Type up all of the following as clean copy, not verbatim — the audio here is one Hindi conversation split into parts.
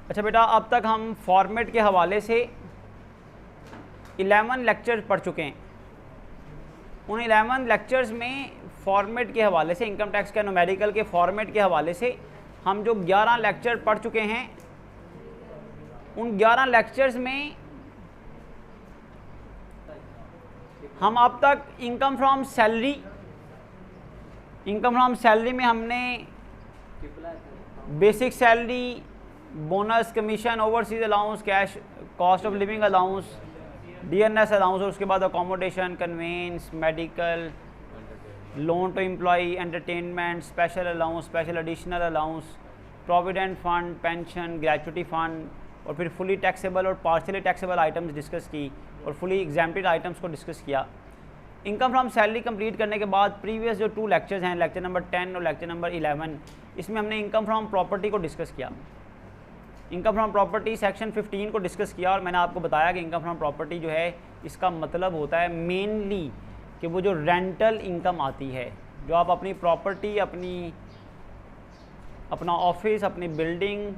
अच्छा बेटा, अब तक हम फॉर्मेट के हवाले से 11 लेक्चर पढ़ चुके हैं। उन 11 लेक्चर्स में फॉर्मेट के हवाले से, इनकम टैक्स का न्यूमेरिकल के फॉर्मेट के हवाले से हम जो 11 लेक्चर पढ़ चुके हैं, उन 11 लेक्चर्स में हम अब तक इनकम फ्रॉम सैलरी में हमने basic salary, bonus, commission, overseas allowance, cash, cost of living allowance, D N S allowance और उसके बाद accommodation, conveyance, medical, loan to employee, entertainment, special allowance, special additional allowance, provident fund, pension, gratuity fund, और फिर फुली टैक्सेबल और पार्शियली टैक्सेबल आइटम्स डिस्कस की और फुली एग्जाम्प्टेड आइटम्स को डिस्कस किया। इनकम फ्रॉम सैलरी कंप्लीट करने के बाद प्रीवियस जो 2 लेक्चर्स हैं, लेक्चर नंबर 10 और लेक्चर नंबर 11, इसमें हमने इनकम फ्रॉम प्रॉपर्टी को डिस्कस किया। इनकम फ्रॉम प्रॉपर्टी सेक्शन 15 को डिस्कस किया और मैंने आपको बताया कि इनकम फ्रॉम प्रॉपर्टी जो है, इसका मतलब होता है मेनली कि वो जो रेंटल इनकम आती है, जो आप अपनी प्रॉपर्टी, अपना ऑफिस, अपनी बिल्डिंग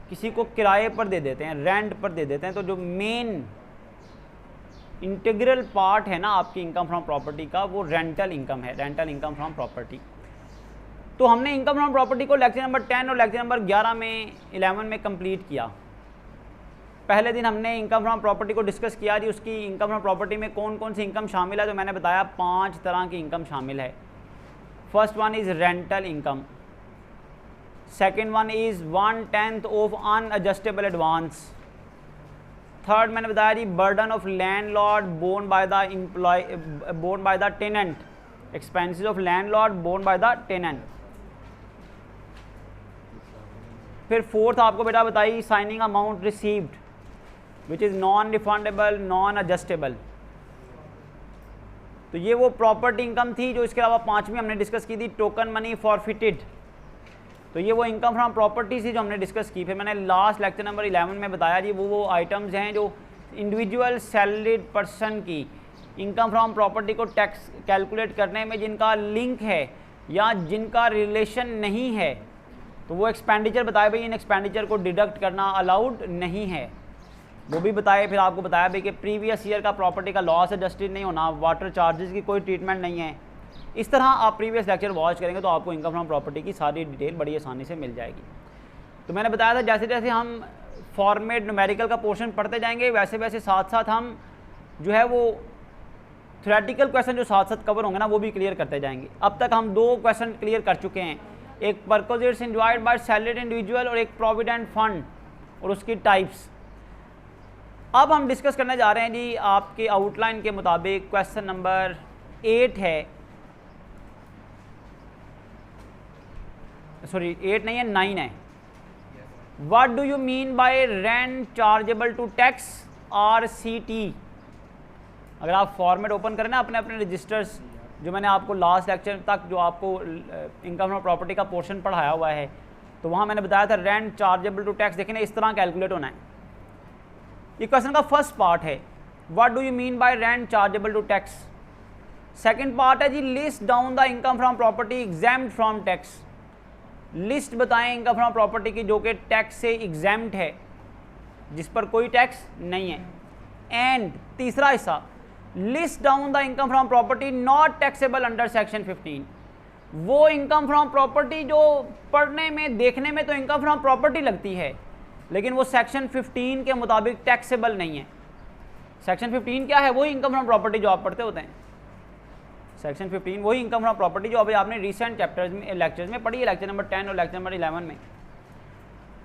किसी को किराए पर दे देते हैं, रेंट पर दे देते हैं, तो जो मेन इंटीग्रल पार्ट है ना आपकी इनकम फ्रॉम प्रॉपर्टी का, वो रेंटल इनकम है, रेंटल इनकम फ्रॉम प्रॉपर्टी। तो हमने इनकम फ्रॉम प्रॉपर्टी को लेक्चर नंबर 10 और लेक्चर नंबर 11 में कंप्लीट किया। पहले दिन हमने इनकम फ्रॉम प्रॉपर्टी को डिस्कस किया जी, उसकी इनकम फ्रॉम प्रॉपर्टी में कौन कौन सी इनकम शामिल है। तो मैंने बताया 5 तरह की इनकम शामिल है। First one is rental income, second one is 1/10 of unadjustable advance, third मैंने बताया जी burden of landlord borne by the tenant, expenses of landlord borne by the tenant. फिर फोर्थ आपको बेटा बताई signing amount received which is non refundable, non adjustable. तो ये वो प्रॉपर्टी इनकम थी। जो इसके अलावा 5वीं हमने डिस्कस की थी टोकन मनी फॉरफिटेड, तो ये वो इनकम फ्रॉम प्रॉपर्टी थी जो हमने डिस्कस की। फिर मैंने लास्ट लेक्चर नंबर 11 में बताया जी वो आइटम्स हैं जो इंडिविजुअल सैलरीड पर्सन की इनकम फ्रॉम प्रॉपर्टी को टैक्स कैलकुलेट करने में जिनका लिंक है या जिनका रिलेशन नहीं है, तो वो एक्सपेंडिचर बताए भाई, इन एक्सपेंडिचर को डिडक्ट करना अलाउड नहीं है, वो भी बताए। फिर आपको बताया भाई कि प्रीवियस ईयर का प्रॉपर्टी का लॉस एडजस्टेड नहीं होना, वाटर चार्जेस की कोई ट्रीटमेंट नहीं है। इस तरह आप प्रीवियस लेक्चर वॉच करेंगे तो आपको इनकम फ्रॉम प्रॉपर्टी की सारी डिटेल बड़ी आसानी से मिल जाएगी। तो मैंने बताया था जैसे जैसे हम फॉर्मेट न्यूमेरिकल का पोर्शन पढ़ते जाएंगे, वैसे वैसे साथ साथ हम जो है वो थ्योरेटिकल क्वेश्चन जो साथ साथ कवर होंगे ना, वो भी क्लियर करते जाएंगे। अब तक हम 2 क्वेश्चन क्लियर कर चुके हैं, एक परकोजेट्स एंजॉयड बाय सैलरीड इंडिविजुअल और एक प्रोविडेंट फंड और उसकी टाइप्स। अब हम डिस्कस करने जा रहे हैं जी आपके आउटलाइन के मुताबिक क्वेश्चन नंबर 8 है, सॉरी 8 नहीं है 9 है। What do you mean by rent chargeable to tax RCT। अगर आप फॉर्मेट ओपन करें ना अपने अपने रजिस्टर्स, जो मैंने आपको लास्ट लेक्चर तक जो आपको इनकम फ्रॉम प्रॉपर्टी का पोर्शन पढ़ाया हुआ है, तो वहाँ मैंने बताया था रेंट चार्जेबल टू टैक्स, देखें ना इस तरह कैलकुलेट होना है। ये क्वेश्चन का फर्स्ट पार्ट है, what do you mean by rent chargeable to tax. Second part है जी list down the income from property exempt from tax. List बताएं इनकम फ्रॉम प्रॉपर्टी की जो कि टैक्स से एग्जैम्प्ट है, जिस पर कोई टैक्स नहीं है। एंड तीसरा हिस्सा list down the income from property not taxable under section 15। वो इनकम फ्रॉम प्रॉपर्टी जो पढ़ने में देखने में तो इनकम फ्रॉम प्रॉपर्टी लगती है, लेकिन वो सेक्शन 15 के मुताबिक टैक्सेबल नहीं है। सेक्शन 15 क्या है? वही इनकम फ्रॉम प्रॉपर्टी जो आप पढ़ते होते हैं। सेक्शन 15 वही इनकम फ्रॉम प्रॉपर्टी जो अभी आपने रिसेंट चैप्टर्स में लेक्चर्स में पढ़ी है, लेक्चर नंबर 10 और लेक्चर नंबर 11 में।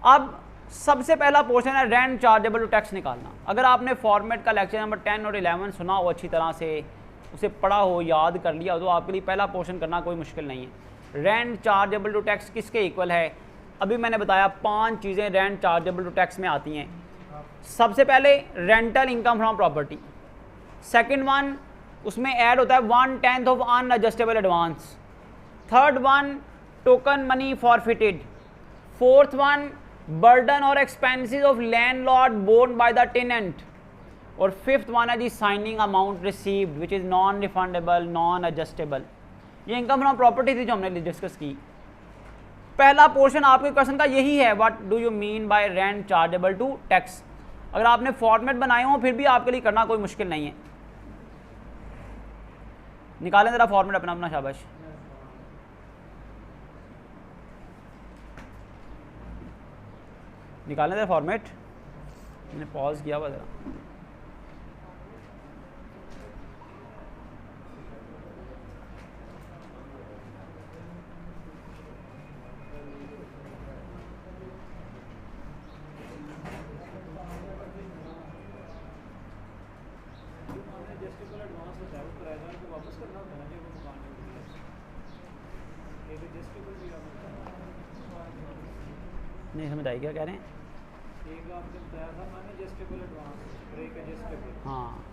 अब सबसे पहला पोर्शन है रेंट चार्जेबल टू टैक्स निकालना। अगर आपने फॉर्मेट का लेक्चर नंबर 10 और 11 सुना हो अच्छी तरह से, उसे पढ़ा हो, याद कर लिया हो, तो आपके लिए पहला पोर्शन करना कोई मुश्किल नहीं है। रेंट चार्जेबल टू टैक्स किसके इक्वल है? अभी मैंने बताया 5 चीज़ें रेंट चार्जेबल टू टैक्स में आती हैं। सबसे पहले rental income from property, second one उसमें ऐड होता है 1/10 of unadjustable advance, third one token money forfeited, fourth one burden और expenses of landlord borne by the tenant, और फिफ्थ वन है जी signing amount received which is non refundable, non adjustable. ये इनकम फ्रॉम प्रॉपर्टी थी जो हमने डिस्कस की। पहला पोर्शन आपके क्वेश्चन का यही है, what do you mean by rent chargeable to tax. अगर आपने फॉर्मेट बनाए हो फिर भी आपके लिए करना कोई मुश्किल नहीं है। निकालें ज़रा फॉर्मेट अपना अपना, शाबाश। निकालें ज़रा फॉर्मेट, मैंने पॉज किया हुआ ज़रा। नहीं समझ आई क्या कह रहे हैं? एक आपने बताया था एडजस्टेबल एडवांस, ब्रेक एडजस्टेबल। हाँ,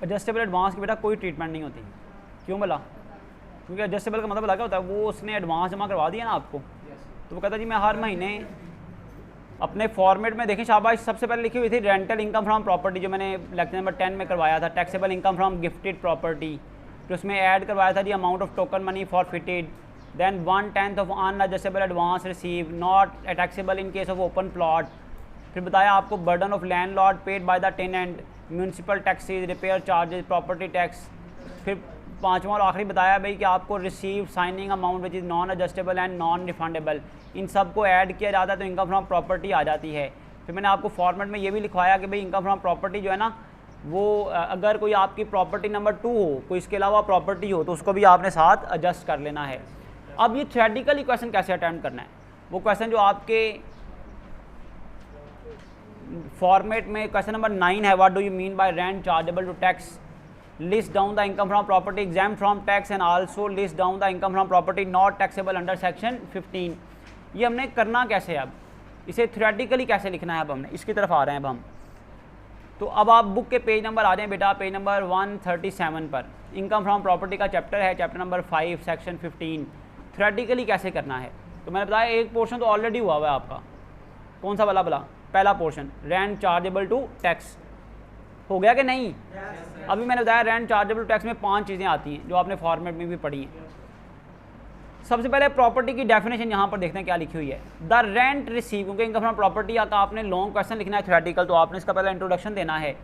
एडजस्टेबल एडवांस की बेटा कोई ट्रीटमेंट नहीं होती। क्यों बोला? क्योंकि एडजस्टेबल का मतलब अलग होता है, वो उसने एडवांस जमा करवा दिया ना आपको, तो वो कहता जी मैं हर महीने अपने फॉर्मेट में देखें शाबाश, सबसे पहले लिखी हुई थी रेंटल इनकम फ्रॉम प्रॉपर्टी, जो मैंने लेक्चर नंबर 10 में करवाया था। Taxable income from gifted property, तो उसमें ऐड करवाया था जी amount of token money forfeited, then 1/10 of unadjustable advance received not taxable in case of open plot। फिर बताया आपको burden of landlord paid by the tenant, municipal taxes, repair charges, property tax। फिर पांचवा और आखिरी बताया भाई कि आपको receive signing amount which is non adjustable and non refundable, इन सब को ऐड किया जाता है तो इनकम फ्रॉम प्रॉपर्टी आ जाती है। फिर मैंने आपको फॉर्मेट में ये भी लिखवाया कि भाई इनकम फ्रॉम प्रॉपर्टी जो है ना, वो अगर कोई आपकी प्रॉपर्टी नंबर 2 हो, कोई इसके अलावा प्रॉपर्टी हो, तो उसको भी आपने साथ एडजस्ट कर लेना है। अब ये थ्योरेटिकली क्वेश्चन कैसे अटेम्प्ट करना है, वो क्वेश्चन जो आपके फॉर्मेट में क्वेश्चन नंबर 9 है, what do you mean by rent chargeable to tax, list down the income from property exempt from tax and also list down the income from property not taxable under section 15। ये हमने करना कैसे है, अब इसे थ्योरेटिकली कैसे लिखना है, अब हमने इसकी तरफ आ रहे हैं अब हम। तो अब आप बुक के पेज नंबर आ जाएं बेटा, पेज नंबर 137 पर इनकम फ्रॉम प्रॉपर्टी का चैप्टर है, चैप्टर नंबर 5 सेक्शन 15। थ्योरेटिकली कैसे करना है, तो मैंने बताया एक पोर्शन तो ऑलरेडी हुआ हुआ है आपका। कौन सा वाला बोला? पहला portion, rent chargeable to tax, हो गया कि नहीं? अभी मैंने बताया रेंट चार्जेबल टू टैक्स में 5 चीज़ें आती हैं जो आपने फॉर्मेट में भी पढ़ी हैं। सबसे पहले प्रॉपर्टी की डेफिनेशन यहाँ पर देखते हैं क्या लिखी हुई है। द रेंट रिसीव, क्योंकि इनकम फ्रॉम प्रॉपर्टी का आपने लॉन्ग क्वेश्चन लिखना है थ्योरेटिकल, तो आपने इसका पहला इंट्रोडक्शन देना है।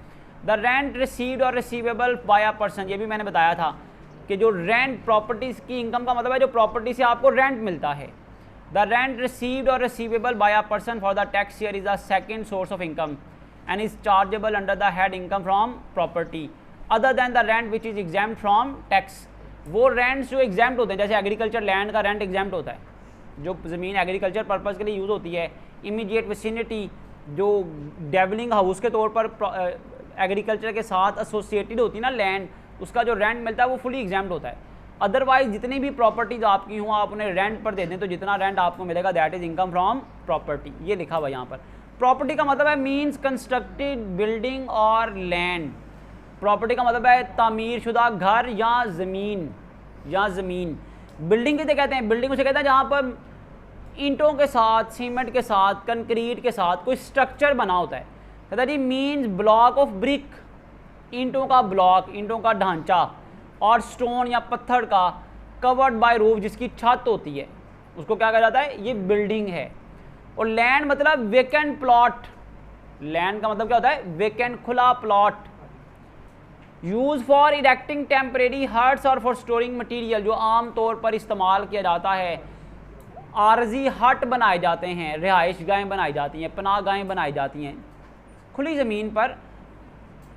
द रेंट रिसीव्ड और रिसीवेबल बाय अ पर्सन, ये भी मैंने बताया था कि जो रेंट प्रॉपर्टीज़ की इनकम का मतलब है जो प्रॉपर्टी से आपको रेंट मिलता है। द रेंट रिसीव्ड और receivable by a person for the tax year is the second source of income and is chargeable under the head income from property other than the rent which is exempt from tax. वो रेंट्स जो एग्जाम्प्ट होते हैं, जैसे एग्रीकल्चर लैंड का रेंट एग्जाम्प्ट होता है, जो ज़मीन एग्रीकल्चर पर्पज़ के लिए यूज़ होती है। इमीडिएट विसिनिटी, जो डेवलिंग हाउस के तौर पर एग्रीकल्चर के साथ एसोसिएटेड होती है ना लैंड, उसका जो रेंट मिलता है वो फुली एग्जाम्प्ट होता है। अदरवाइज जितनी भी प्रॉपर्टीज आपकी हों आप उन्हें रेंट पर दे दें तो जितना रेंट आपको मिलेगा that is income from property. ये लिखा हुआ यहाँ पर। प्रॉपर्टी का मतलब है मीन्स कंस्ट्रक्टेड बिल्डिंग और लैंड। प्रॉपर्टी का मतलब है तामीर शुदा घर या ज़मीन, बिल्डिंग किसे कहते हैं? बिल्डिंग उसे कहते हैं जहाँ पर ईंटों के साथ, सीमेंट के साथ, कंक्रीट के साथ कोई स्ट्रक्चर बना होता है। कहता जी मीन्स ब्लॉक ऑफ ब्रिक, ईंटों का ब्लॉक, ईंटों का ढांचा, और स्टोन या पत्थर का कवर्ड बाय रूफ, जिसकी छत होती है, उसको क्या कहा जाता है? ये बिल्डिंग है। और लैंड मतलब वेकेंट प्लॉट। लैंड का मतलब क्या होता है? वेकेंट, खुला plot. Use for erecting temporary huts और फॉर स्टोरिंग मटीरियल, जो आम तौर पर इस्तेमाल किया जाता है। आरजी हट बनाए जाते हैं, रिहाइश गाहें बनाई जाती हैं, पनाह गाहें बनाई जाती हैं खुली ज़मीन पर,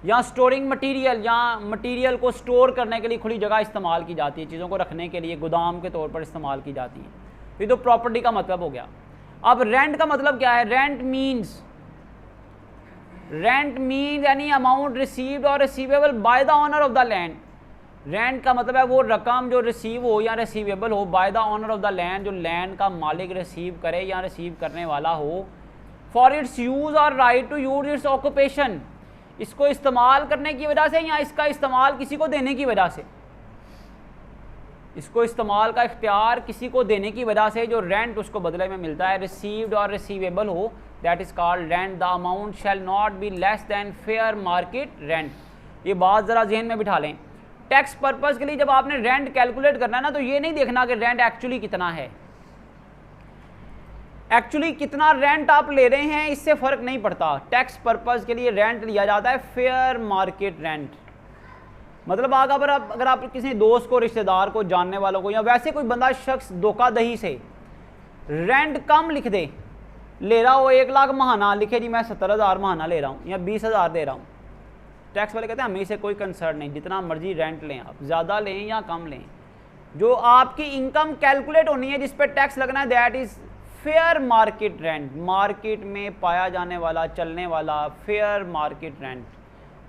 या स्टोरिंग मटेरियल, या मटेरियल को स्टोर करने के लिए खुली जगह इस्तेमाल की जाती है, चीज़ों को रखने के लिए गोदाम के तौर पर इस्तेमाल की जाती है। ये तो प्रॉपर्टी का मतलब हो गया। अब रेंट का मतलब क्या है? Rent means any amount received और receivable by the owner of the land. Rent का मतलब है वो रकम जो रिसीव हो या रिसीवेबल हो by the owner of the land, जो लैंड का मालिक रिसीव करे या रिसीव करने वाला हो, for its use or right to use its occupation, इसको इस्तेमाल करने की वजह से या इसका इस्तेमाल किसी को देने की वजह से, इसको इस्तेमाल का इख्तियार किसी को देने की वजह से जो रेंट उसको बदले में मिलता है, रिसीव्ड और रिसीवेबल हो, that is called rent. The amount shall not be less than fair market rent. ये बात ज़रा जहन में बिठा लें। टैक्स पर्पस के लिए जब आपने रेंट कैलकुलेट करना है ना, तो ये नहीं देखना कि रेंट एक्चुअली कितना है, एक्चुअली कितना रेंट आप ले रहे हैं इससे फर्क नहीं पड़ता। टैक्स पर्पस के लिए रेंट लिया जाता है फेयर मार्केट रेंट। मतलब अगर आप किसी दोस्त को, रिश्तेदार को, जानने वालों को, या वैसे कोई बंदा शख्स धोखाधड़ी से रेंट कम लिख दे, ले रहा हो 1 लाख महाना, लिखे जी मैं 70,000 महाना ले रहा हूँ या 20,000 दे रहा हूँ, टैक्स वाले कहते हैं हमें इससे कोई कंसर्न नहीं, जितना मर्जी रेंट लें आप, ज़्यादा लें या कम लें, जो आपकी इनकम कैलकुलेट होनी है जिस पर टैक्स लगना है, that is fair market rent. Market में पाया जाने वाला, चलने वाला फेयर मार्केट रेंट,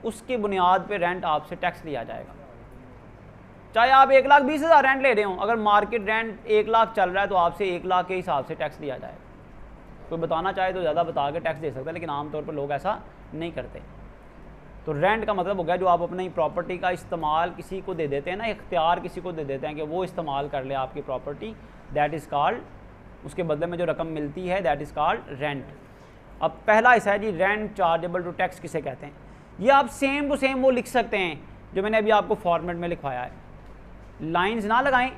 उसकी बुनियाद पे रेंट आपसे टैक्स लिया जाएगा। चाहे आप 1,20,000 रेंट ले रहे हो, अगर मार्केट रेंट 1 लाख चल रहा है तो आपसे 1 लाख के हिसाब से टैक्स लिया जाएगा। कोई बताना चाहे तो ज़्यादा बता के टैक्स दे सकता है, लेकिन आमतौर पर लोग ऐसा नहीं करते। तो रेंट का मतलब हो गया जो आप अपनी प्रॉपर्टी का इस्तेमाल किसी को दे देते हैं ना, इख्तियार किसी को दे देते हैं कि वो इस्तेमाल कर ले आपकी प्रॉपर्टी, दैट इज़ कॉल्ड, उसके बदले में जो रकम मिलती है दैट इज़ कॉल्ड रेंट। अब पहला हिस्सा है जी रेंट चार्जेबल टू टैक्स किसे कहते हैं। ये आप सेम टू सेम वो लिख सकते हैं जो मैंने अभी आपको फॉर्मेट में लिखवाया है, लाइंस ना लगाएं,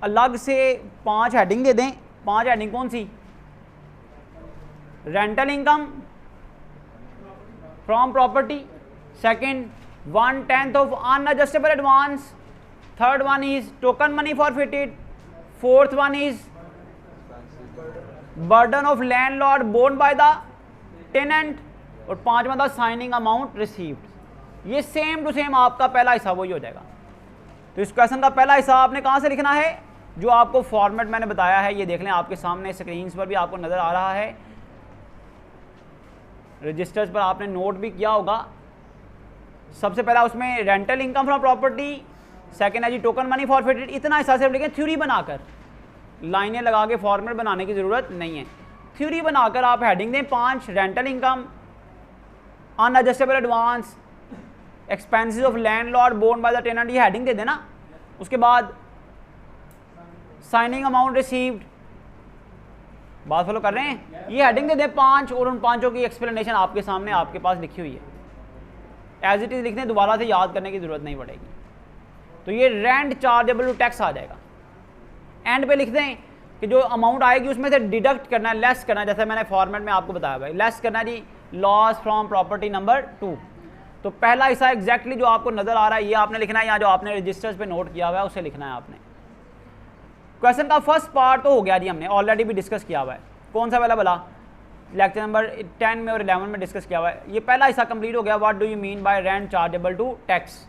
अलग से 5 हेडिंग दे दें। 5 हेडिंग कौन सी? Rental income from property, second 1/10 of unadjustable advance, third one is token money forfeited, fourth one is burden of landlord borne by the tenant, और 5वां था साइनिंग अमाउंट रिसीव्ड। ये सेम टू सेम आपका पहला हिस्सा वही हो जाएगा। तो इस क्वेश्चन का पहला हिस्सा आपने कहाँ से लिखना है, जो आपको फॉर्मेट मैंने बताया है, ये देख लें आपके सामने स्क्रीन पर भी आपको नज़र आ रहा है, रजिस्टर्स पर आपने नोट भी किया होगा। सबसे पहला उसमें rental income from property, second है जी टोकन मनी फॉरफिटेड। इतना हिस्सा सिर्फ लिखें थ्योरी बनाकर, लाइनें लगा के फॉर्मेट बनाने की ज़रूरत नहीं है। थ्योरी बनाकर आप हेडिंग दें 5 rental income, unadjustable advance, expenses of landlord borne by the tenant, ये हेडिंग दे देना। उसके बाद साइनिंग अमाउंट रिसीव्ड, बात फॉलो कर रहे हैं, ये हेडिंग दे दें 5, और उन 5 की एक्सप्लेनेशन आपके सामने आपके पास लिखी हुई है, एज इट इज़ लिखने, दोबारा से याद करने की ज़रूरत नहीं पड़ेगी। तो ये रेंट चार्जेबल टू टैक्स आ जाएगा। एंड पे लिख दें कि जो अमाउंट आएगी उसमें से डिडक्ट करना है, लेस करना है, जैसे मैंने फॉर्मेट में आपको बताया भाई, लेस करना है जी लॉस फ्रॉम प्रॉपर्टी नंबर 2। तो पहला हिस्सा एग्जैक्टली जो आपको नज़र आ रहा है ये आपने लिखना है, यहाँ जो आपने रजिस्टर्स पे नोट किया हुआ है उसे लिखना है आपने। क्वेश्चन का फर्स्ट पार्ट तो हो गया जी, हमने ऑलरेडी भी डिस्कस किया हुआ है। कौन सा वाला भला? लेक्चर नंबर 10 में और 11 में डिस्कस किया हुआ है। ये पहला हिस्सा कंप्लीट हो गया, what do you mean by rent chargeable to tax.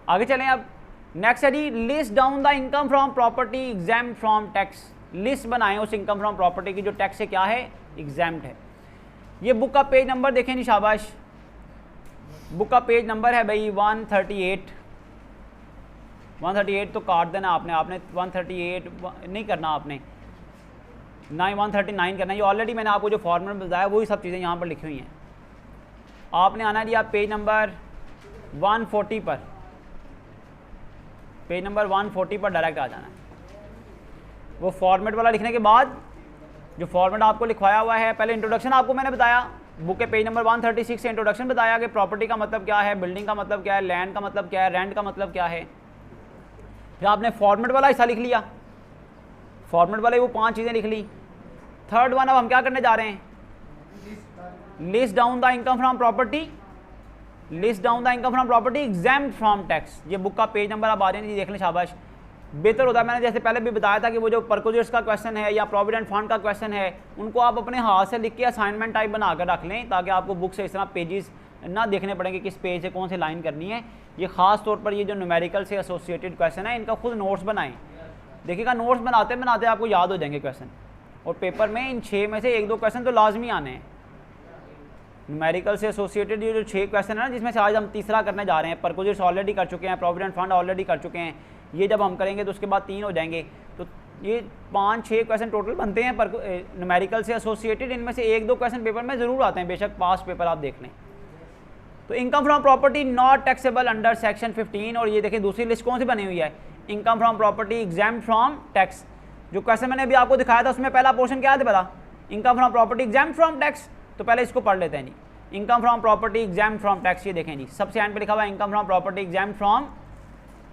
आगे चलें अब, नेक्स्ट है जी list down the income from property exempt from tax. List बनाएं उस इनकम फ्रॉम प्रॉपर्टी की जो टैक्स से क्या है, एग्जाम्प्ट है। ये बुक का पेज नंबर देखें जी, शाबाश, बुक का पेज नंबर है भाई 138। 138 तो काट देना आपने 138 नहीं करना आपने, ना ही 139 करना। ये ऑलरेडी मैंने आपको जो फॉर्मेट बताया वही सब चीज़ें यहाँ पर लिखी हुई हैं। आपने आना जी आप पेज नंबर 140 पर, पेज नंबर 140 पर डायरेक्ट आ जाना है। वो फॉर्मेट वाला लिखने के बाद जो फॉर्मेट आपको लिखवाया हुआ है, पहले इंट्रोडक्शन आपको मैंने बताया, बुक के पेज नंबर 136 से इंट्रोडक्शन बताया कि प्रॉपर्टी का मतलब क्या है, बिल्डिंग का मतलब क्या है, लैंड का मतलब क्या है, रेंट का मतलब क्या है। फिर आपने फॉर्मेट वाला हिस्सा लिख लिया, फॉर्मेट वाले वो 5 चीज़ें लिख ली। थर्ड वन अब हम क्या करने जा रहे हैं, list down the income from property, list down the income from property exempt from tax. ये बुक का पेज नंबर आप आ रहे हैं जी, देख लें, शाबाश। बेहतर होता है, मैंने जैसे पहले भी बताया था कि वो जो परकोजर्स का क्वेश्चन है या प्रोविडेंट फंड का क्वेश्चन है, उनको आप अपने हाथ से लिख के असाइनमेंट टाइप बना कर रख लें, ताकि आपको बुक से इस तरह पेजेस ना देखने पड़ेंगे किस पेज से कौन सी लाइन करनी है। ये खास तौर पर ये जो न्यूमेरिकल से एसोसिएटेड क्वेश्चन है, इनका खुद नोट्स बनाएं। देखिएगा नोट्स बनाते बनाते आपको याद हो जाएंगे क्वेश्चन, और पेपर में इन 6 में से 1-2 क्वेश्चन तो लाजमी आने हैं। न्यूमेरिकल से एसोसिएटेड ये जो 6 क्वेश्चन है ना, जिसमें से आज हम तीसरा करने जा रहे हैं, परकोजर्स ऑलरेडी कर चुके हैं, प्रोविडेंट फंड ऑलरेडी कर चुके हैं, ये जब हम करेंगे तो उसके बाद 3 हो जाएंगे। तो ये 5-6 क्वेश्चन टोटल बनते हैं पर न्यूमेरिकल से एसोसिएटेड। इनमें से 1-2 क्वेश्चन पेपर में ज़रूर आते हैं, बेशक पास पेपर आप देख लें। तो income from property not taxable under section 15, और ये देखिए दूसरी लिस्ट कौन सी बनी हुई है, income from property exempt from tax. जो क्वेश्चन मैंने अभी आपको दिखाया था उसमें पहला पोर्शन क्या था पता, income from property exempt from tax. तो पहले इसको पढ़ लेते हैं जी। Income from property exempt from tax. ये देखें जी, सबसे एंड पे लिखा हुआ है income from property exempt from,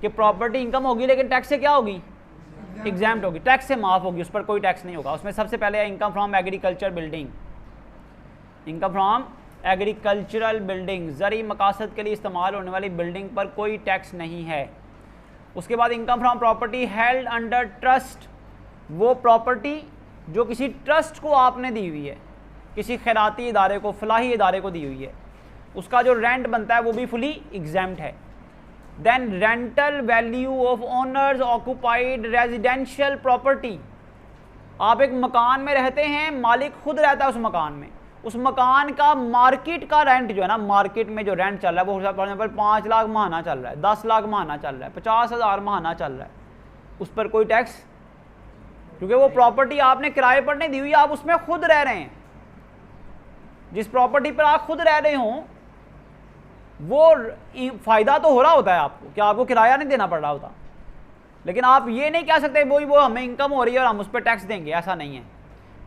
कि प्रॉपर्टी इनकम होगी लेकिन टैक्स से क्या होगी, एग्जाम्प्ट होगी, टैक्स से माफ होगी, उस पर कोई टैक्स नहीं होगा। उसमें सबसे पहले है income from agriculture building, income from agricultural building, ज़रूरी मकासद के लिए इस्तेमाल होने वाली बिल्डिंग पर कोई टैक्स नहीं है। उसके बाद income from property held under trust, वो प्रॉपर्टी जो किसी ट्रस्ट को आपने दी हुई है, किसी खैराती इदारे को, फलाही इदारे को दी हुई है, उसका जो रेंट बनता है वो भी फुली एग्जाम्प्ट है। Then rental value of owner's occupied residential property, आप एक मकान में रहते हैं, मालिक खुद रहता है उस मकान में, उस मकान का मार्केट का रेंट जो है ना, मार्केट में जो रेंट चल रहा है वो फॉर एग्जाम्पल 5 लाख महाना चल रहा है, 10 लाख महाना चल रहा है, 50,000 महाना चल रहा है, उस पर कोई टैक्स, क्योंकि वो प्रॉपर्टी आपने किराए पर नहीं दी हुई, आप उसमें खुद रह रहे हैं। जिस प्रॉपर्टी पर आप खुद रह रहे हो वो फ़ायदा तो हो रहा होता है आपको, कि आपको किराया नहीं देना पड़ रहा होता, लेकिन आप ये नहीं कह सकते वो हमें इनकम हो रही है और हम उस पर टैक्स देंगे, ऐसा नहीं है।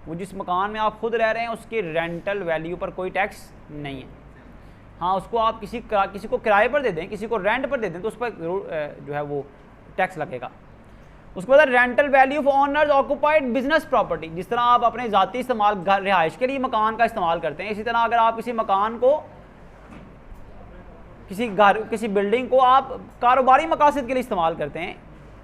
वो जिस मकान में आप खुद रह रहे हैं उसकी रेंटल वैल्यू पर कोई टैक्स नहीं है। हाँ, उसको आप किसी को किराए पर दे दें, किसी को रेंट पर दे दें तो उस पर जो है वो टैक्स लगेगा। उसके बाद rental value of owner's occupied business property, जिस तरह आप अपने ज़ाती इस्तेमाल रिहाइश के लिए मकान का इस्तेमाल करते हैं, इसी तरह अगर आप किसी मकान को, किसी बिल्डिंग को आप कारोबारी मकासद के लिए इस्तेमाल करते हैं,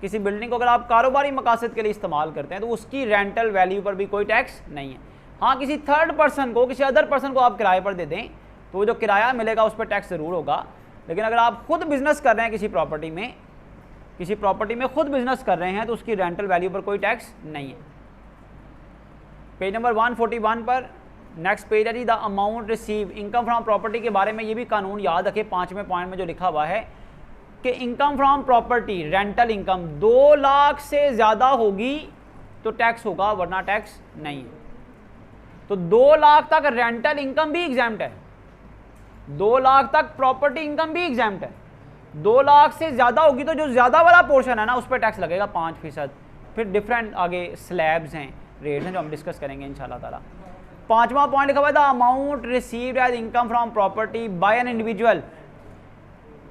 किसी बिल्डिंग को अगर आप कारोबारी मकासद के लिए इस्तेमाल करते हैं तो उसकी रेंटल वैल्यू पर भी कोई टैक्स नहीं है। हाँ, किसी थर्ड पर्सन को, किसी अदर पर्सन को आप किराए पर दे दें तो वो जो किराया मिलेगा उस पर टैक्स ज़रूर होगा, लेकिन अगर आप खुद बिजनेस कर रहे हैं किसी प्रॉपर्टी में खुद बिजनेस कर रहे हैं तो उसकी रेंटल वैल्यू पर कोई टैक्स नहीं है। पेज नंबर 141 पर नेक्स्ट पेज है जी, the amount receive, income from property के बारे में ये भी कानून याद रखें, 5वें पॉइंट में जो लिखा हुआ है कि income from property rental income 2 lakh से ज़्यादा होगी तो टैक्स होगा, वरना टैक्स नहीं है। तो 2 लाख तक रेंटल इनकम भी एग्जाम्प्ट है, 2 लाख तक प्रॉपर्टी इनकम भी एग्जाम्प्ट है। 2 लाख से ज़्यादा होगी तो जो ज़्यादा वाला पोर्शन है ना उस पर टैक्स लगेगा 5%। फिर डिफरेंट आगे स्लैब्स हैं, रेट्स हैं जो हम डिस्कस करेंगे इंशाल्लाह ताला। 5वां पॉइंट लिखा हुआ है the amount received as income from property by an individual,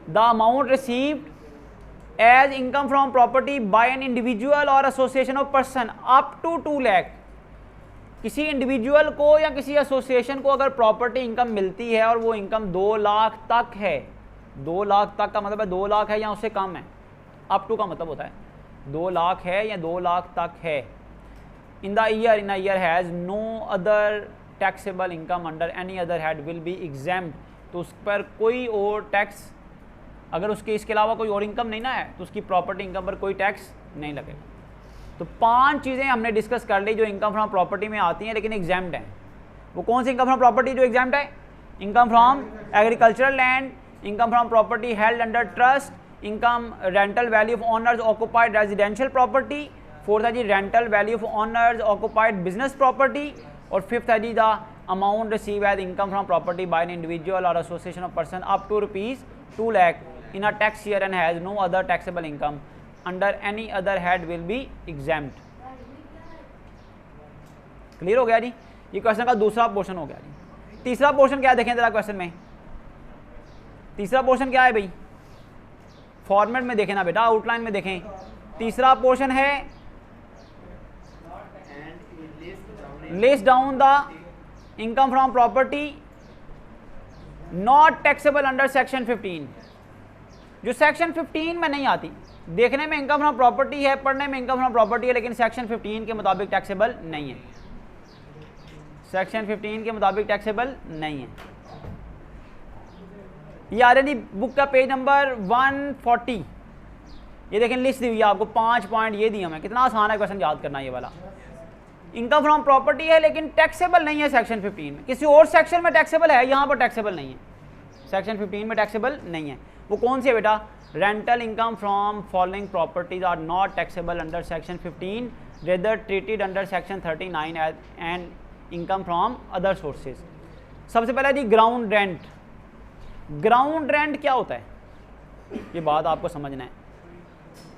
the amount received as income from property by an individual और association of person up to 2 lakh, किसी इंडिविजुअल को या किसी एसोसिएशन को अगर प्रॉपर्टी इनकम मिलती है और वो इनकम 2 लाख तक है, 2 लाख तक का मतलब है 2 लाख है या उससे कम है, अप टू का मतलब होता है 2 लाख है या 2 लाख तक है। In a year has no other taxable income under any other head will be exempt, तो उस पर कोई और टैक्स, अगर उसके इसके अलावा कोई और इनकम नहीं ना है तो उसकी प्रॉपर्टी इनकम पर कोई टैक्स नहीं लगेगा। तो 5 चीज़ें हमने डिस्कस कर ली जो इनकम फ्रॉम प्रॉपर्टी में आती हैं लेकिन एग्जाम्प्ट हैं। वो कौन सी इनकम फ्रॉम प्रॉपर्टी जो एग्जाम्प्ट है? Income from agricultural land, income from property held under trust, income rental value of owners occupied residential property, 4th है जी rental value of owners occupied business property, और 5th है जी the amount receive as income from property by an individual और association of person up to ₹2 lakh in a tax year and has no other taxable income under any other head will be exempt. Clear हो गया जी? ये क्वेश्चन का दूसरा पोर्शन हो गया जी। तीसरा पोर्शन क्या है देखें जरा क्वेश्चन में, तीसरा पोर्शन क्या है भाई? फॉर्मेट में देखें ना बेटा, आउटलाइन में देखें। तीसरा पोर्शन है list down the income from property not taxable under section 15, जो सेक्शन 15 में नहीं आती। देखने में इनकम फ्रॉम प्रॉपर्टी है, पढ़ने में इनकम फ्रॉम प्रॉपर्टी है, लेकिन सेक्शन 15 के मुताबिक टैक्सेबल नहीं है, सेक्शन 15 के मुताबिक टैक्सेबल नहीं है। ये आ रही बुक का पेज नंबर 140, ये देखें लिस्ट दी हुई है आपको, 5 पॉइंट ये दिए हमें। कितना आसान है क्वेश्चन याद करना ये वाला। इनकम फ्रॉम प्रॉपर्टी है लेकिन टैक्सेबल नहीं है सेक्शन 15 में, किसी और सेक्शन में टैक्सेबल है, यहाँ पर टैक्सेबल नहीं है, सेक्शन 15 में टैक्सेबल नहीं है। वो कौन सी है बेटा? Rental income from following properties are not taxable under section 15 rather treated under section 39 and income from other sources. सबसे पहले जी ग्राउंड रेंट। ग्राउंड रेंट क्या होता है ये बात आपको समझना है।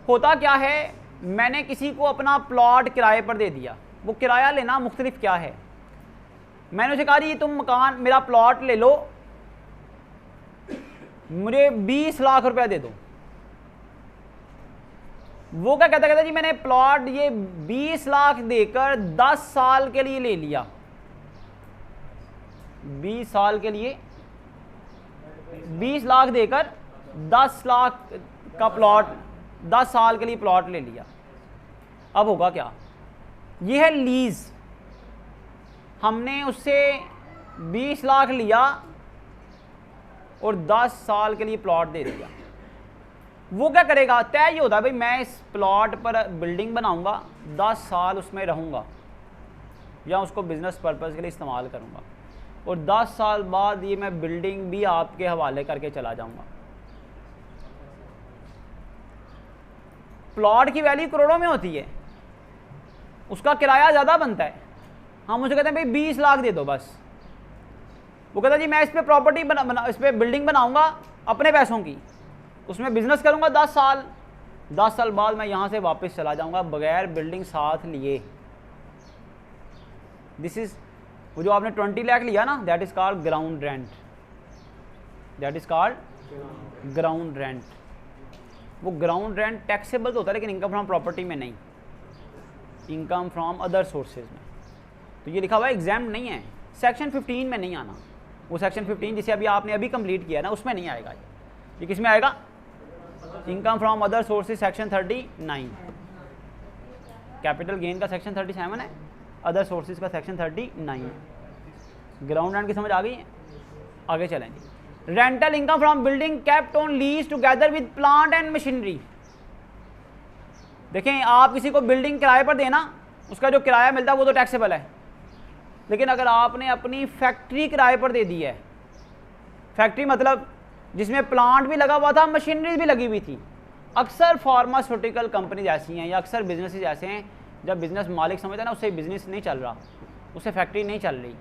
होता क्या है, मैंने किसी को अपना प्लॉट किराए पर दे दिया। वो किराया लेना मुख्तलिफ क्या है, मैंने उसे कहा जी तुम मकान मेरा प्लॉट ले लो, मुझे 20 लाख रुपया दे दो। वो क्या कहता जी मैंने प्लॉट ये 20 लाख देकर 10 साल के लिए ले लिया, 20 साल के लिए 20 लाख देकर 10 लाख का प्लॉट 10 साल के लिए प्लॉट ले लिया। अब होगा क्या, ये है लीज, हमने उससे 20 लाख लिया और 10 साल के लिए प्लॉट दे दिया। वो क्या करेगा, तय ये होता है भाई मैं इस प्लॉट पर बिल्डिंग बनाऊंगा, 10 साल उसमें रहूंगा या उसको बिजनेस पर्पस के लिए इस्तेमाल करूंगा और 10 साल बाद ये मैं बिल्डिंग भी आपके हवाले करके चला जाऊंगा। प्लॉट की वैल्यू करोड़ों में होती है, उसका किराया ज़्यादा बनता है। हम मुझे कहते हैं भाई 20 लाख दे दो बस। वो कहता है जी मैं इस पर प्रॉपर्टी इस पर बिल्डिंग बनाऊंगा अपने पैसों की, उसमें बिजनेस करूंगा 10 साल, 10 साल बाद मैं यहाँ से वापस चला जाऊंगा बगैर बिल्डिंग साथ लिए। दिस इज वो जो आपने 20 लाख लिया ना, that is called ground rent, that is called ground rent. वो ग्राउंड रेंट टैक्सेबल तो होता है लेकिन इनकम फ्रॉम प्रॉपर्टी में नहीं, इनकम फ्रॉम अदर सोर्सेज में। तो ये लिखा हुआ है एग्जाम नहीं है, सेक्शन 15 में नहीं आना। वो सेक्शन 15 जिसे अभी आपने अभी कंप्लीट किया ना उसमें नहीं आएगा। ये किस में आएगा, income from other sources section 39, capital gain का सेक्शन 37 है, अदर सोर्सेज का सेक्शन 39 है। ग्राउंड रेंट की समझ आ गई है, आगे चलेंगे। Rental income from building kept on lease together with plant and machinery. देखें आप किसी को बिल्डिंग किराए पर देना, उसका जो किराया मिलता है वो तो टैक्सेबल है, लेकिन अगर आपने अपनी फैक्ट्री किराए पर दे दी है, फैक्ट्री मतलब जिसमें प्लांट भी लगा हुआ था मशीनरी भी लगी हुई थी। अक्सर फार्मास्यूटिकल कंपनीज ऐसी हैं या अक्सर बिजनेसेस ऐसे हैं जब बिजनेस मालिक समझता है ना उससे बिजनेस नहीं चल रहा, उससे फैक्ट्री नहीं चल रही,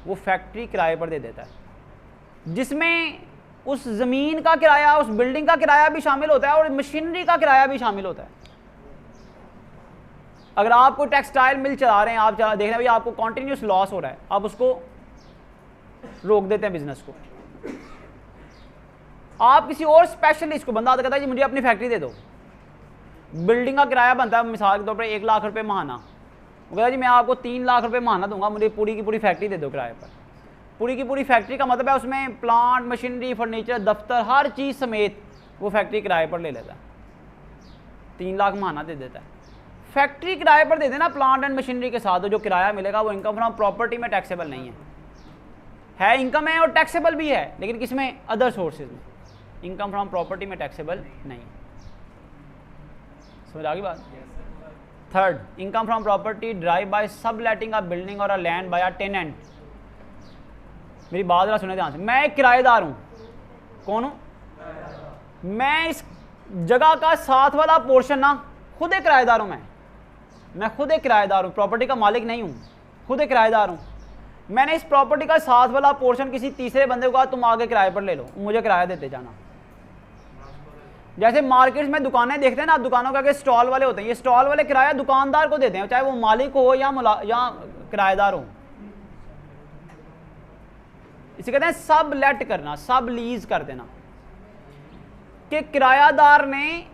वो फैक्ट्री किराए पर दे देता है, जिसमें उस ज़मीन का किराया उस बिल्डिंग का किराया भी शामिल होता है और मशीनरी का किराया भी शामिल होता है। अगर आप कोई टेक्सटाइल मिल चला रहे हैं, आप देख रहे हैं भाई आपको कॉन्टिन्यूस लॉस हो रहा है, आप उसको रोक देते हैं बिजनेस को। आप किसी और स्पेशलिस्ट को, बंदा आता कहता है जी मुझे अपनी फैक्ट्री दे दो, बिल्डिंग का किराया बनता है मिसाल के तौर पर 1 लाख रुपए महाना, वो कहता है जी मैं आपको 3 लाख रुपए महाना दूंगा, मुझे पूरी की पूरी फैक्ट्री दे दो किराए पर। पूरी की पूरी फैक्ट्री का मतलब है उसमें प्लांट मशीनरी फर्नीचर दफ्तर हर चीज़ समेत वो फैक्ट्री किराए पर ले लेता है, 3 लाख महाना दे देता है। फैक्ट्री किराए पर दे देना प्लांट एंड मशीनरी के साथ, जो किराया मिलेगा वो इनकम फ्रॉम प्रॉपर्टी में टैक्सेबल नहीं है इनकम है और टैक्सेबल भी है, लेकिन किसमें, अदर सोर्सेज में। इनकम फ्रॉम प्रॉपर्टी में टैक्सेबल नहीं। समझ आ गई बात। Third, income from property derive by sub letting a building or a land by a tenant. मेरी बात जरा सुने ध्यान से, मैं एक किराएदार हूँ। कौन हूँ मैं? इस जगह का साथ वाला पोर्शन ना खुद एक किराएदार हूँ, मैं खुद एक किराएदार हूँ, प्रॉपर्टी का मालिक नहीं हूँ, खुद एक किराएदार हूँ। मैंने इस प्रॉपर्टी का साथ वाला पोर्शन किसी तीसरे बंदे को कहा तुम आगे किराए पर ले लो, मुझे किराया देते जाना। जैसे मार्केट में दुकानें देखते हैं ना, आप दुकानों के आगे स्टॉल वाले होते हैं, ये स्टॉल वाले किराया दुकानदार को देते हैं, चाहे वो मालिक हो या किराएदार हो। इसे कहते हैं सब लेट करना, सब लीज कर देना, कि किरायादार ने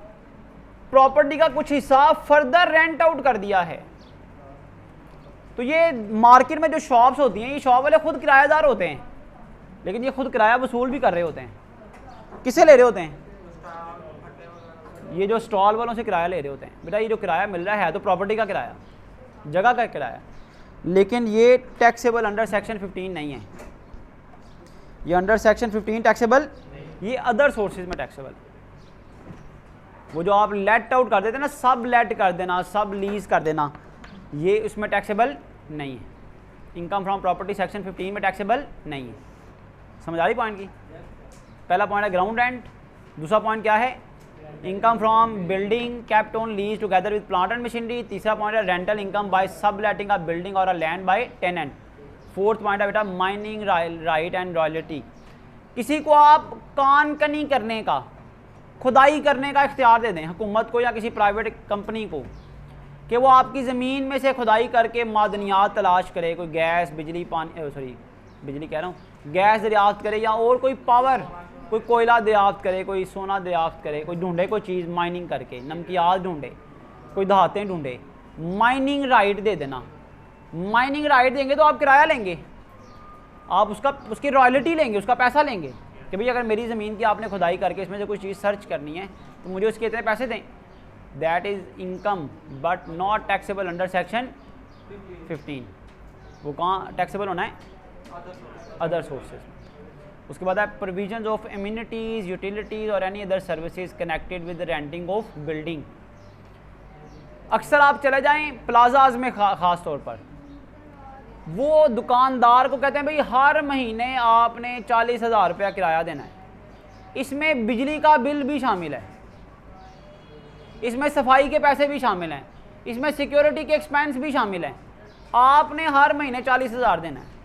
प्रॉपर्टी का कुछ हिस्सा फर्दर रेंट आउट कर दिया है। तो ये मार्केट में जो शॉप्स होती हैं, ये शॉप वाले खुद किराएदार होते हैं, लेकिन ये खुद किराया वसूल भी कर रहे होते हैं। किसे ले रहे होते हैं? ये जो स्टॉल वालों से किराया ले रहे होते हैं। बेटा ये जो किराया मिल रहा है तो प्रॉपर्टी का किराया, जगह का किराया, लेकिन ये टैक्सेबल अंडर सेक्शन 15 नहीं है। ये अंडर सेक्शन 15 टैक्सेबल, ये अदर सोर्सेज में टैक्सेबल। वो जो आप लेट आउट कर देते हैं ना, सब लेट कर देना, सब लीज कर देना, ये उसमें टैक्सेबल नहीं है। इनकम फ्रॉम प्रॉपर्टी सेक्शन 15 में टैक्सेबल नहीं है। समझ आ रही पॉइंट की? पहला पॉइंट है ग्राउंड रेंट, दूसरा पॉइंट क्या है? Income from building kept on lease together with plant and machinery. तीसरा पॉइंट है rental income by sub letting a building or a land by tenant. Fourth point है बेटा माइनिंग राइट एंड रॉयल्टी। किसी को आप कानकनी करने का, खुदाई करने का इख्तियार दे दें, हुकूमत को या किसी प्राइवेट कंपनी को, कि वो आपकी ज़मीन में से खुदाई करके मादनियात तलाश करे, कोई गैस, बिजली, पानी, सॉरी बिजली कह रहा हूँ, गैस दरियाफ्त करे, या और कोई पावर, कोई कोयला दरियाफ्त करे, कोई सोना दरियाफ्त करे, कोई ढूंढे कोई चीज़ माइनिंग करके, नमकियात ढूंढे, कोई धातें ढूंढे, माइनिंग राइट दे देना। माइनिंग राइट देंगे तो आप किराया लेंगे, आप उसकी रॉयल्टी लेंगे, उसका पैसा लेंगे कि भाई अगर मेरी ज़मीन की आपने खुदाई करके इसमें से कोई चीज़ सर्च करनी है तो मुझे उसके इतने पैसे दें। That is income but not taxable under section 15। वो कहाँ टैक्सेबल होना है? Other sources. उसके बाद है प्रोविजन ऑफ एमिनिटीज़, यूटिलिटीज़ और any other services connected with renting of building. अक्सर आप चले जाएं प्लाजाज में, ख़ास तौर पर वो दुकानदार को कहते हैं भाई हर महीने आपने 40,000 रुपया किराया देना है, इसमें बिजली का बिल भी शामिल है, इसमें सफाई के पैसे भी शामिल हैं, इसमें सिक्योरिटी के एक्सपेंस भी शामिल हैं, आपने हर महीने 40,000 देना है।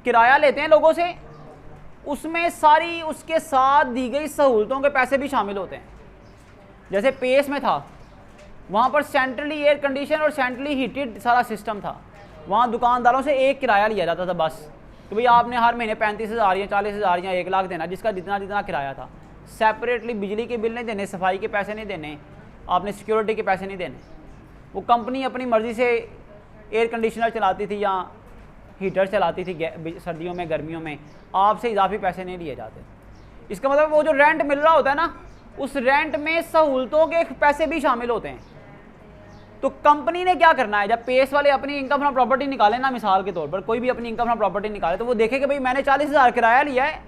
किराया लेते हैं लोगों से, उसमें सारी उसके साथ दी गई सहूलतों के पैसे भी शामिल होते हैं। जैसे पेस में था, वहाँ पर सेंट्रली एयर कंडीशन और सेंट्रली हीटेड सारा सिस्टम था, वहाँ दुकानदारों से एक किराया लिया जाता था बस, तो भाई आपने हर महीने 35,000 या 40,000 या 1 लाख देना, जिसका जितना जितना किराया था। सेपरेटली बिजली के बिल नहीं देने, सफाई के पैसे नहीं देने, आपने सिक्योरिटी के पैसे नहीं देने। वो कंपनी अपनी मर्ज़ी से एयर कंडीशनर चलाती थी या हीटर चलाती थी सर्दियों में, गर्मियों में, आपसे इजाफी पैसे नहीं लिए जाते। इसका मतलब वो जो रेंट मिल रहा होता है ना, उस रेंट में सहूलतों के पैसे भी शामिल होते हैं। तो कंपनी ने क्या करना है, जब पेस वाले अपनी इनकम फ्रॉम प्रॉपर्टी निकाले ना, मिसाल के तौर पर कोई भी अपनी इनकम फ्रॉम प्रॉपर्टी निकाले, तो वो देखे कि भाई मैंने 40,000 किराया लिया है,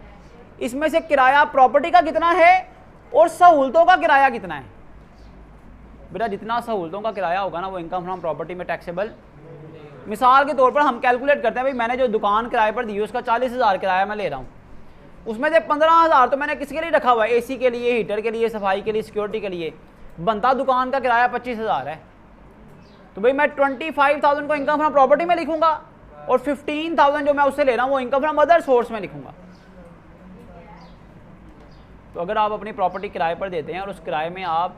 इसमें से किराया प्रॉपर्टी का कितना है और सहूलतों का किराया कितना है। बेटा जितना सहूलतों का किराया होगा ना वो इनकम फ्रॉम प्रॉपर्टी में टैक्सेबल। मिसाल के तौर पर हम कैलकुलेट करते हैं भाई मैंने जो दुकान किराए पर दी है उसका 40,000 किराया मैं ले रहा हूँ, उसमें से 15,000 तो मैंने किसके लिए रखा हुआ है, एसी के लिए, हीटर के लिए, सफाई के लिए, सिक्योरिटी के लिए। बनता दुकान का किराया 25,000 है, तो भाई मैं 25,000 को इनकम फ्रॉम प्रॉपर्टी में लिखूंगा और 15,000 जो मैं उससे ले रहा हूँ वो इनकम फ्रॉम अदर सोर्स में लिखूंगा। तो अगर आप अपनी प्रॉपर्टी किराए पर देते हैं और उस किराए में आप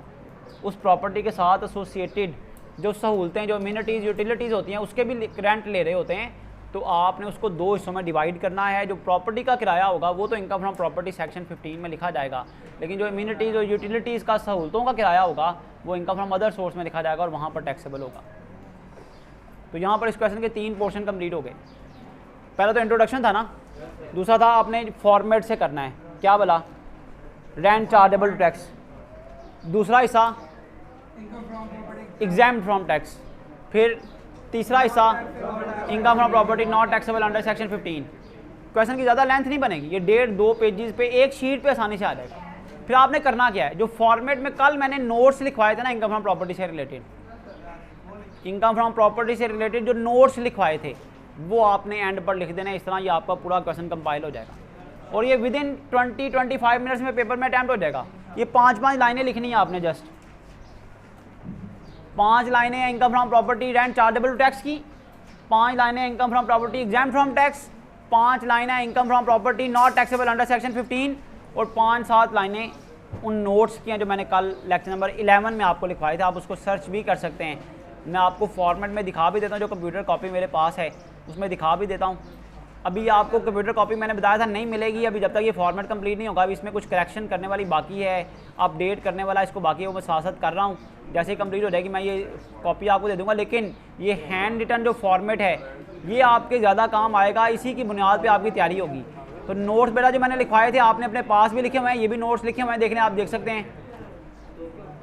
उस प्रॉपर्टी के साथ एसोसिएटेड जो सहूलतें, जो इम्यूनिटीज़, यूटिलिटीज़ होती हैं उसके भी रेंट ले रहे होते हैं, तो आपने उसको 2 हिस्सों में डिवाइड करना है। जो प्रॉपर्टी का किराया होगा वो तो इनकम फ्रॉम प्रॉपर्टी सेक्शन 15 में लिखा जाएगा, लेकिन जो इम्यूनिटीज़ और यूटिलिटीज़ का सहूलतों का किराया होगा वो इनकम फ्रॉम अदर सोर्स में लिखा जाएगा और वहाँ पर टैक्सेबल होगा। तो यहाँ पर इस क्वेश्चन के 3 पोर्शन कंप्लीट हो गए। पहला तो इंट्रोडक्शन था ना, दूसरा था आपने फॉर्मेट से करना है, क्या बोला, रेंट चार्जेबल टैक्स, दूसरा हिस्सा एग्जैम्प्ट फ्रॉम टैक्स, फिर तीसरा हिस्सा income from property not taxable under section 15। Question की ज़्यादा लेंथ नहीं बनेगी, ये 1.5-2 पेजेस पे एक शीट पे आसानी से आ जाएगा। फिर आपने करना क्या है, जो फॉर्मेट में कल मैंने नोट्स लिखवाए थे ना इनकम फ्रॉम प्रॉपर्टी से रिलेटेड, इनकम फ्रॉम प्रॉपर्टी से रिलेटेड जो नोट्स लिखवाए थे वो आपने एंड पर लिख देना। इस तरह ये आपका पूरा क्वेश्चन कंपाइल हो जाएगा और ये विद इन 20-25 मिनट्स में पेपर में अटैम्प्ट हो जाएगा। ये 5-5 लाइनें लिखनी है आपने, जस्ट 5 लाइनें हैं income from property rent chargeable to tax की, 5 लाइनें income from property exempt from tax, 5 लाइनें income from property not taxable under section 15 और 5-7 लाइनें उन नोट्स की हैं जो मैंने कल लेक्चर नंबर 11 में आपको लिखवाए थे। आप उसको सर्च भी कर सकते हैं, मैं आपको फॉर्मेट में दिखा भी देता हूँ, जो कंप्यूटर कॉपी मेरे पास है उसमें दिखा भी देता हूँ। अभी आपको कंप्यूटर कॉपी मैंने बताया था नहीं मिलेगी अभी, जब तक ये फॉर्मेट कंप्लीट नहीं होगा। अभी इसमें कुछ करेक्शन करने वाली बाकी है, अपडेट करने वाला इसको बाकी है, वो मैं साथ साथ कर रहा हूँ। जैसे ही कंप्लीट हो जाएगी मैं ये कॉपी आपको दे दूँगा, लेकिन ये हैंड रिटन जो फॉर्मेट है ये आपके ज़्यादा काम आएगा, इसी की बुनियाद पर आपकी तैयारी होगी। तो नोट्स बेटा जो मैंने लिखवाए थे आपने अपने पास भी लिखे हुए हैं, ये भी नोट्स लिखे हुए हैं, देख लें, आप देख सकते हैं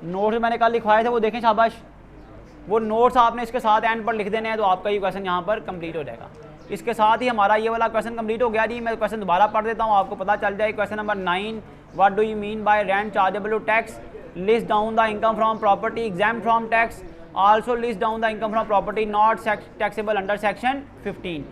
नोट्स मैंने कल लिखवाए थे वो देखें, शाबाश। वो नोट्स आपने इसके साथ एंड पर लिख देने हैं, तो आपका ये क्वेश्चन यहाँ पर कंप्लीट हो जाएगा। इसके साथ ही हमारा ये वाला क्वेश्चन कंप्लीट हो गया जी। मैं क्वेश्चन दोबारा पढ़ देता हूँ, आपको पता चल जाए। Question number 9, what do you mean by rent chargeable to tax, list down the income from property exempt from tax, also list down the income from property not taxable under section 15।